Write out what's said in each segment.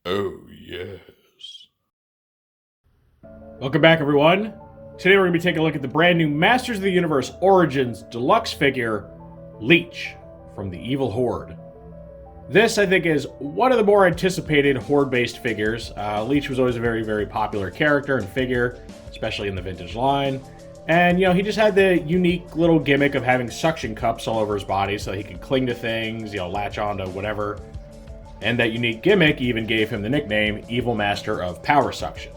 Oh, yes. Welcome back, everyone. Today we're going to be taking a look at the brand new Masters of the Universe Origins Deluxe figure, Leech, from the Evil Horde. This, I think, is one of the more anticipated Horde-based figures. Leech was always a very, very popular character and figure, especially in the vintage line. And, he just had the unique little gimmick of having suction cups all over his body so he could cling to things, latch onto whatever. And that unique gimmick even gave him the nickname Evil Master of Power Suction.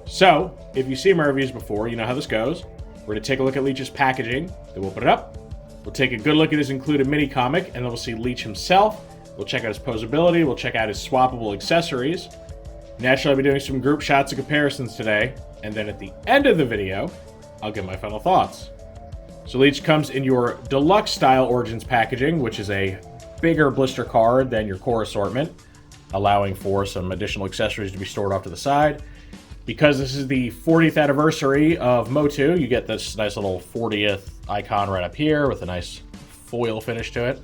So, if you've seen my reviews before, you know how this goes. We're going to take a look at Leech's packaging, then we'll open it up. We'll take a good look at his included mini-comic, and then we'll see Leech himself. We'll check out his posability, we'll check out his swappable accessories. Naturally, I'll be doing some group shots and comparisons today, and then at the end of the video, I'll give my final thoughts. So Leech comes in your Deluxe style Origins packaging, which is a bigger blister card than your core assortment, allowing for some additional accessories to be stored off to the side. Because this is the 40th anniversary of MOTU, you get this nice little 40th icon right up here with a nice foil finish to it.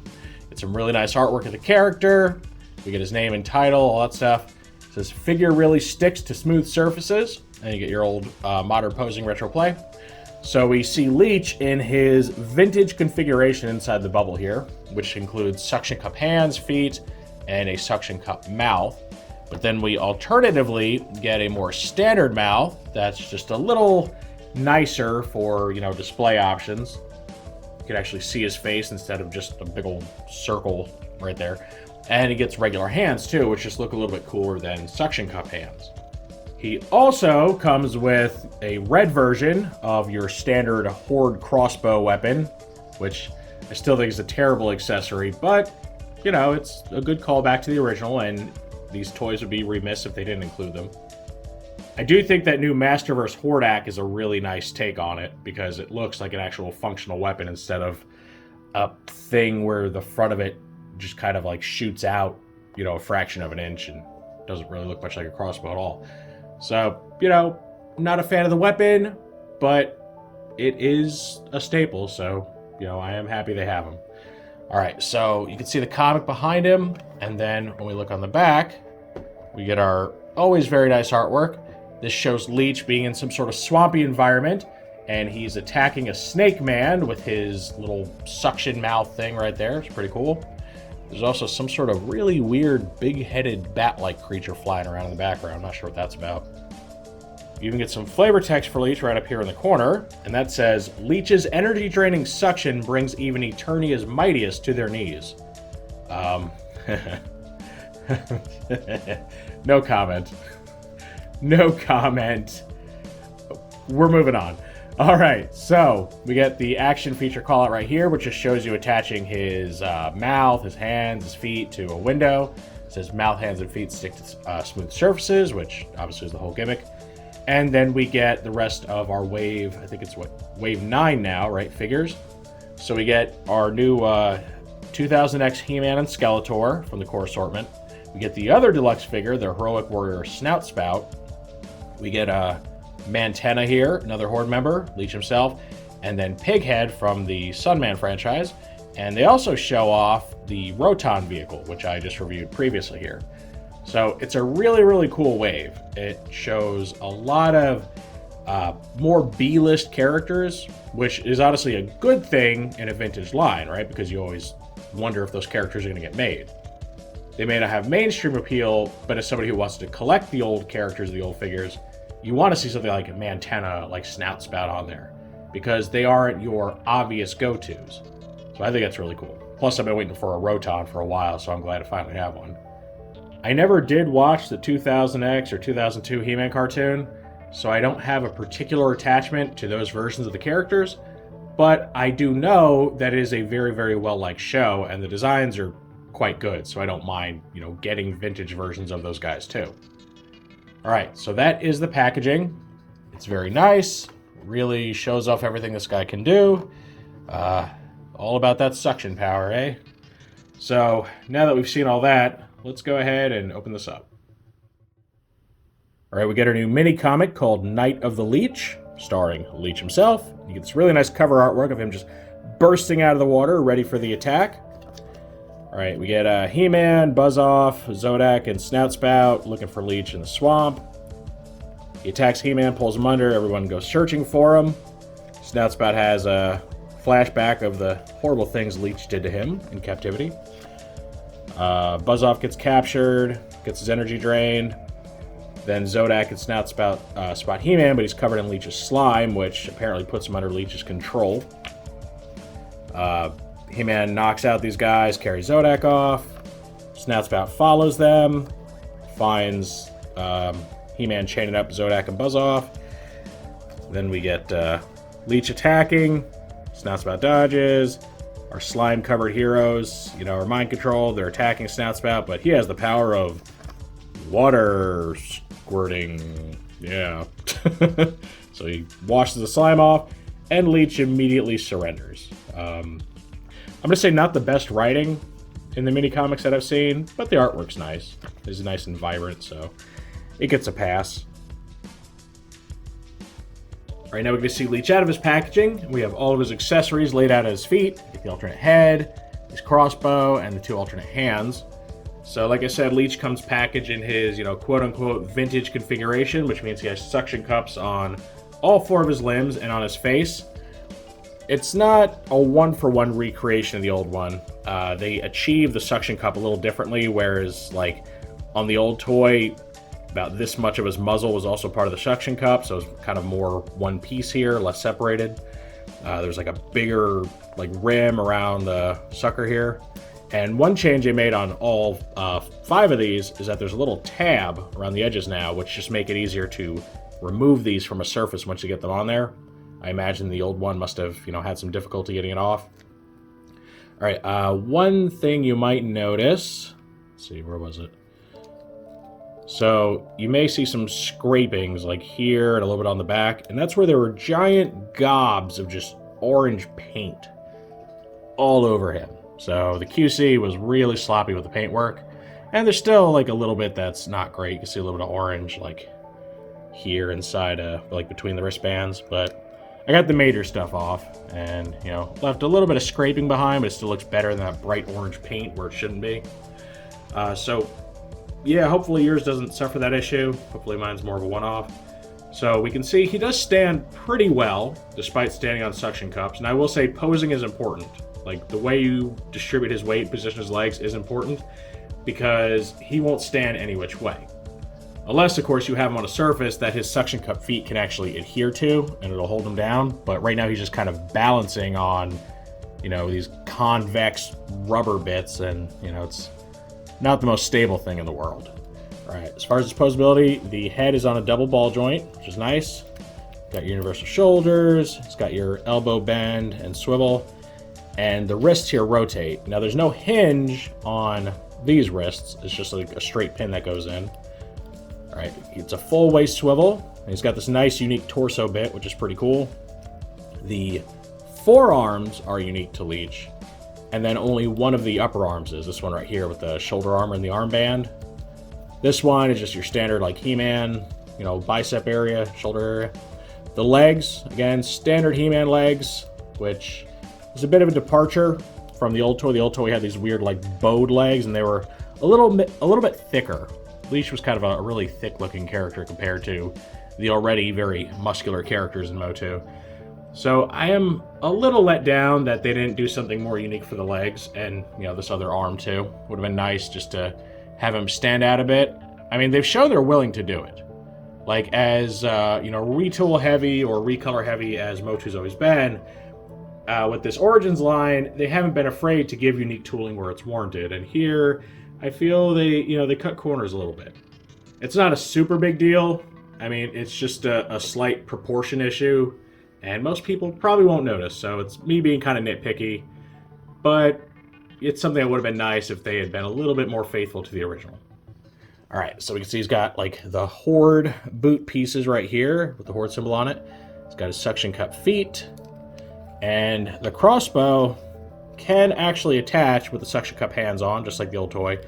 Get some really nice artwork of the character. We get his name and title, all that stuff. It says, figure really sticks to smooth surfaces. And you get your old modern posing retro play. So we see Leech in his vintage configuration inside the bubble here, which includes suction cup hands, feet, and a suction cup mouth. But then we alternatively get a more standard mouth that's just a little nicer for, display options. You can actually see his face instead of just a big old circle right there. And he gets regular hands too, which just look a little bit cooler than suction cup hands. He also comes with a red version of your standard Horde crossbow weapon, which I still think is a terrible accessory, but, it's a good callback to the original, and these toys would be remiss if they didn't include them. I do think that new Masterverse Hordak is a really nice take on it, because it looks like an actual functional weapon instead of a thing where the front of it just kind of like shoots out, a fraction of an inch and doesn't really look much like a crossbow at all. So, not a fan of the weapon, but it is a staple, so, I am happy they have him. Alright, so you can see the comic behind him, and then when we look on the back, we get our always very nice artwork. This shows Leech being in some sort of swampy environment, and he's attacking a snake man with his little suction mouth thing right there. It's pretty cool. There's also some sort of really weird big-headed bat-like creature flying around in the background. I'm not sure what that's about. You even get some flavor text for Leech right up here in the corner, and that says, Leech's energy-draining suction brings even Eternia's mightiest to their knees. No comment. No comment. We're moving on. All right, so we get the action feature call out right here, which just shows you attaching his mouth, his hands, his feet to a window. It says mouth, hands, and feet stick to smooth surfaces, which obviously is the whole gimmick. And then we get the rest of our wave, I think it's wave 9 now, right, figures. So we get our new 2000X He-Man and Skeletor from the core assortment. We get the other deluxe figure, the Heroic Warrior Snout Spout. We get Mantenna here, another Horde member, Leech himself, and then Pighead from the Sunman franchise. And they also show off the Roton vehicle, which I just reviewed previously here. So it's a really, really cool wave. It shows a lot of more B-list characters, which is honestly a good thing in a vintage line, right? Because you always wonder if those characters are going to get made. They may not have mainstream appeal, but as somebody who wants to collect the old characters, the old figures, you want to see something like a Mantenna, like Snout Spout on there, because they aren't your obvious go-tos. So I think that's really cool. Plus, I've been waiting for a Roton for a while, so I'm glad to finally have one. I never did watch the 2000X or 2002 He-Man cartoon, so I don't have a particular attachment to those versions of the characters, but I do know that it is a very, very well-liked show, and the designs are quite good, so I don't mind, getting vintage versions of those guys too. Alright, so that is the packaging. It's very nice, really shows off everything this guy can do. All about that suction power, eh? So, now that we've seen all that, let's go ahead and open this up. Alright, we get our new mini-comic called Night of the Leech, starring Leech himself. You get this really nice cover artwork of him just bursting out of the water, ready for the attack. Alright, we get He-Man, Buzz-Off, Zodak, and Snoutspout looking for Leech in the swamp. He attacks He-Man, pulls him under, everyone goes searching for him. Snoutspout has a flashback of the horrible things Leech did to him in captivity. Buzz-Off gets captured, gets his energy drained. Then Zodak and Snoutspout spot He-Man, but he's covered in Leech's slime, which apparently puts him under Leech's control. He-Man knocks out these guys, carries Zodak off. Snoutspout follows them, finds He-Man chaining up Zodak and Buzz-Off. Then we get Leech attacking. Snoutspout dodges. Our slime-covered heroes, are mind controlled. They're attacking Snoutspout, but he has the power of water squirting. Yeah. So he washes the slime off, and Leech immediately surrenders. I'm going to say not the best writing in the mini-comics that I've seen, but the artwork's nice. It's nice and vibrant, so it gets a pass. Right now we get to see Leech out of his packaging. We have all of his accessories laid out at his feet. The alternate head, his crossbow, and the 2 alternate hands. So like I said, Leech comes packaged in his, quote-unquote vintage configuration, which means he has suction cups on all 4 of his limbs and on his face. It's not a one-for-one recreation of the old one. They achieve the suction cup a little differently, whereas, like, on the old toy, about this much of his muzzle was also part of the suction cup, so it's kind of more one piece here, less separated. There's, like, a bigger, rim around the sucker here. And one change they made on all 5 of these is that there's a little tab around the edges now, which just make it easier to remove these from a surface once you get them on there. I imagine the old one must have, had some difficulty getting it off. All right, one thing you might notice... Let's see, where was it? So, you may see some scrapings, like here and a little bit on the back, and that's where there were giant gobs of just orange paint all over him. So, the QC was really sloppy with the paintwork, and there's still, a little bit that's not great. You can see a little bit of orange, here inside, between the wristbands, but... I got the major stuff off, and, left a little bit of scraping behind, but it still looks better than that bright orange paint where it shouldn't be. So, yeah, hopefully yours doesn't suffer that issue. Hopefully mine's more of a one-off. So we can see he does stand pretty well, despite standing on suction cups, and I will say posing is important. The way you distribute his weight, position his legs is important, because he won't stand any which way. Unless, of course, you have him on a surface that his suction cup feet can actually adhere to, and it'll hold him down. But right now he's just kind of balancing on, these convex rubber bits, and, it's not the most stable thing in the world. All right, as far as his posability, the head is on a double ball joint, which is nice. Got your universal shoulders, it's got your elbow bend and swivel, and the wrists here rotate. Now, there's no hinge on these wrists. It's just like a straight pin that goes in. All right, it's a full waist swivel, and he's got this nice, unique torso bit, which is pretty cool. The forearms are unique to Leech, and then only one of the upper arms is. This one right here with the shoulder armor and the armband. This one is just your standard, He-Man, bicep area, shoulder area. The legs, again, standard He-Man legs, which is a bit of a departure from the old toy. The old toy had these weird, bowed legs, and they were a little bit thicker. Leech was kind of a really thick-looking character compared to the already very muscular characters in MOTU. So I am a little let down that they didn't do something more unique for the legs, and, this other arm too. Would have been nice just to have him stand out a bit. I mean, they've shown they're willing to do it. As, retool heavy or recolor heavy as MOTU's always been, with this Origins line, they haven't been afraid to give unique tooling where it's warranted. And here, I feel they cut corners a little bit. It's not a super big deal. I mean, it's just a slight proportion issue, and most people probably won't notice, so it's me being kind of nitpicky, but it's something that would have been nice if they had been a little bit more faithful to the original. All right, so we can see he's got, the Horde boot pieces right here with the Horde symbol on it. He's got his suction cup feet, and the crossbow can actually attach with the suction cup hands on, just like the old toy.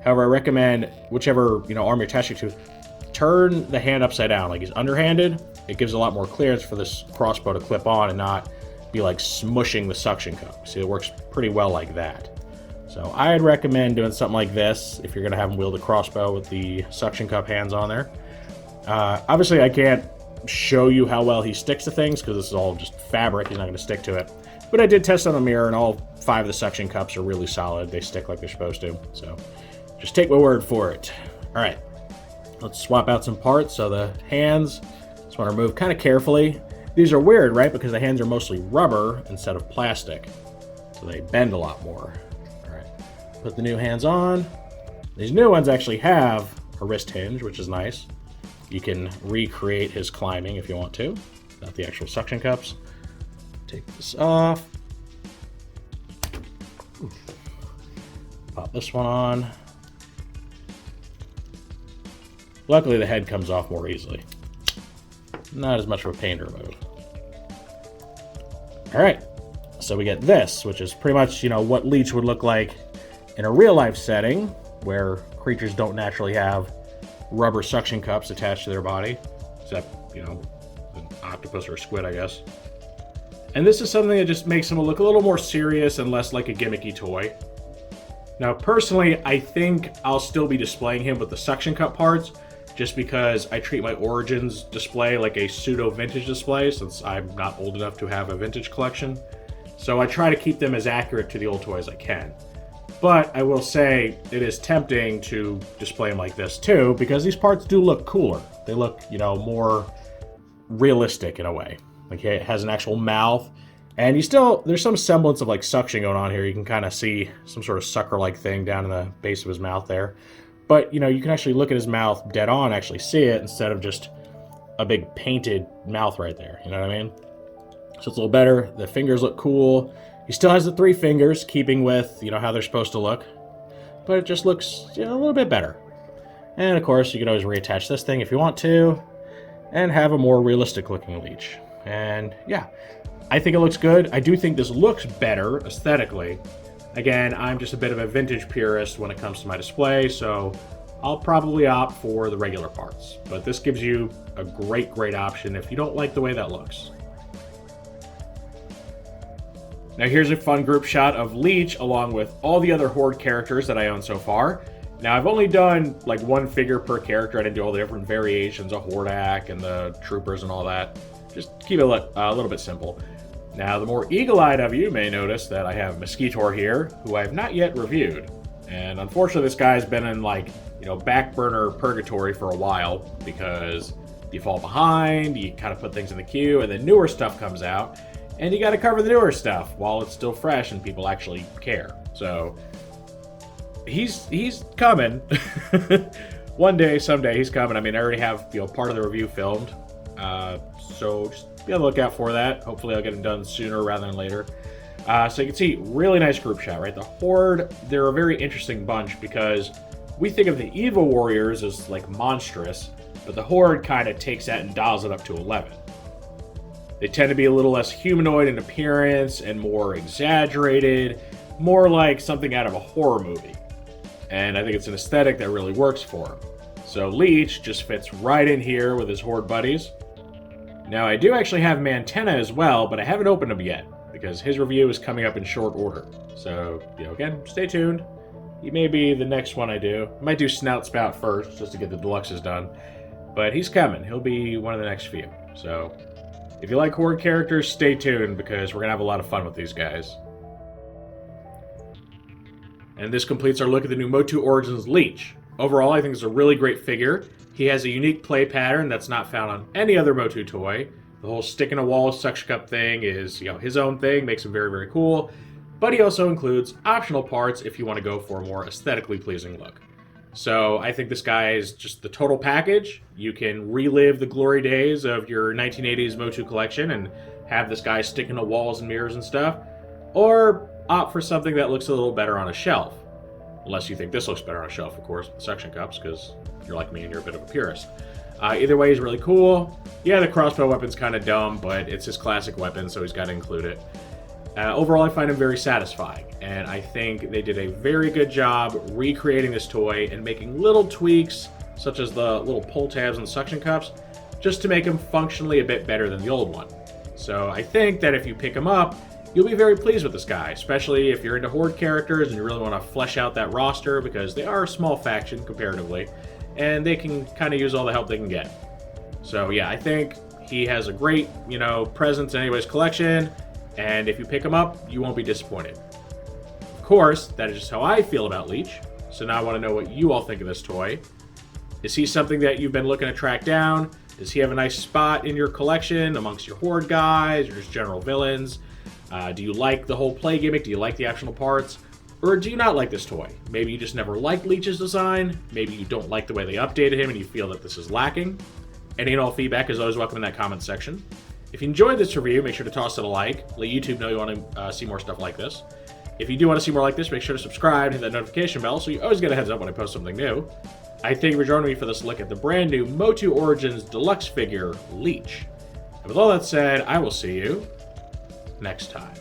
However, I recommend whichever arm you're attaching to, turn the hand upside down, like he's underhanded. It gives a lot more clearance for this crossbow to clip on and not be smushing the suction cup. See, it works pretty well like that. So I'd recommend doing something like this if you're going to have him wield a crossbow with the suction cup hands on there. Obviously, I can't show you how well he sticks to things because this is all just fabric. He's not going to stick to it. But I did test on a mirror, and all 5 of the suction cups are really solid. They stick like they're supposed to. So just take my word for it. All right, let's swap out some parts. So the hands, just want to remove kind of carefully. These are weird, right? Because the hands are mostly rubber instead of plastic. So they bend a lot more. All right, put the new hands on. These new ones actually have a wrist hinge, which is nice. You can recreate his climbing if you want to, not the actual suction cups. Take this off. Pop this one on. Luckily, the head comes off more easily. Not as much of a pain to remove. All right, so we get this, which is pretty much, what Leech would look like in a real-life setting where creatures don't naturally have rubber suction cups attached to their body, except, an octopus or a squid, I guess. And this is something that just makes him look a little more serious and less like a gimmicky toy. Now, personally, I think I'll still be displaying him with the suction cup parts, just because I treat my Origins display like a pseudo-vintage display, since I'm not old enough to have a vintage collection. So I try to keep them as accurate to the old toys as I can. But I will say it is tempting to display them like this too, because these parts do look cooler. They look, more realistic in a way. Like it has an actual mouth, and there's some semblance of like suction going on here. You can kind of see some sort of sucker-like thing down in the base of his mouth there. But, you can actually look at his mouth dead on, actually see it, instead of just a big painted mouth right there. You know what I mean? So it's a little better. The fingers look cool. He still has the 3 fingers, keeping with, how they're supposed to look. But it just looks a little bit better. And, of course, you can always reattach this thing if you want to, and have a more realistic-looking Leech. And, yeah, I think it looks good. I do think this looks better aesthetically. Again, I'm just a bit of a vintage purist when it comes to my display, so I'll probably opt for the regular parts. But this gives you a great option if you don't like the way that looks. Now here's a fun group shot of Leech along with all the other Horde characters that I own so far. Now I've only done like 1 figure per character. I didn't do all the different variations of Hordak and the Troopers and all that. Just keep it a little bit simple. Now, the more eagle-eyed of you may notice that I have Mosquitor here, who I have not yet reviewed. And unfortunately, this guy's been in, back burner purgatory for a while, because you fall behind, you kind of put things in the queue, and then newer stuff comes out, and you got to cover the newer stuff while it's still fresh and people actually care. So, he's coming. One day, someday, he's coming. I mean, I already have, part of the review filmed. So just be on the lookout for that. Hopefully I'll get it done sooner rather than later. So you can see, really nice group shot, right? The Horde, they're a very interesting bunch because we think of the Evil Warriors as like monstrous, but the Horde kind of takes that and dials it up to 11. They tend to be a little less humanoid in appearance and more exaggerated, more like something out of a horror movie. And I think it's an aesthetic that really works for them. So Leech just fits right in here with his Horde buddies. Now, I do actually have Mantenna as well, but I haven't opened him yet, because his review is coming up in short order. So, again, stay tuned. He may be the next one I do. I might do Snout Spout first, just to get the Deluxes done. But he's coming. He'll be one of the next few. So, if you like Horde characters, stay tuned, because we're going to have a lot of fun with these guys. And this completes our look at the new MOTU Origins Leech. Overall, I think it's a really great figure. He has a unique play pattern that's not found on any other MOTU toy. The whole stick in a wall suction cup thing is, his own thing, makes him very cool. But he also includes optional parts if you want to go for a more aesthetically pleasing look. So I think this guy is just the total package. You can relive the glory days of your 1980s MOTU collection and have this guy sticking to walls and mirrors and stuff. Or opt for something that looks a little better on a shelf. Unless you think this looks better on a shelf, of course, with suction cups, because you're like me and you're a bit of a purist. Either way, he's really cool. Yeah, the crossbow weapon's kind of dumb, but it's his classic weapon, so he's got to include it. Overall, I find him very satisfying, and I think they did a very good job recreating this toy and making little tweaks, such as the little pull tabs and suction cups, just to make him functionally a bit better than the old one. So I think that if you pick him up, you'll be very pleased with this guy, especially if you're into Horde characters and you really want to flesh out that roster, because they are a small faction comparatively, and they can kind of use all the help they can get. So yeah, I think he has a great, presence in anybody's collection, and if you pick him up, you won't be disappointed. Of course, that is just how I feel about Leech, so now I want to know what you all think of this toy. Is he something that you've been looking to track down? Does he have a nice spot in your collection amongst your Horde guys, or just general villains? Do you like the whole play gimmick? Do you like the optional parts? Or do you not like this toy? Maybe you just never liked Leech's design. Maybe you don't like the way they updated him and you feel that this is lacking. Any and all feedback is always welcome in that comment section. If you enjoyed this review, make sure to toss it a like. Let YouTube know you want to see more stuff like this. If you do want to see more like this, make sure to subscribe and hit that notification bell so you always get a heads up when I post something new. I thank you for joining me for this look at the brand new MOTU Origins Deluxe figure, Leech. And with all that said, I will see you next time.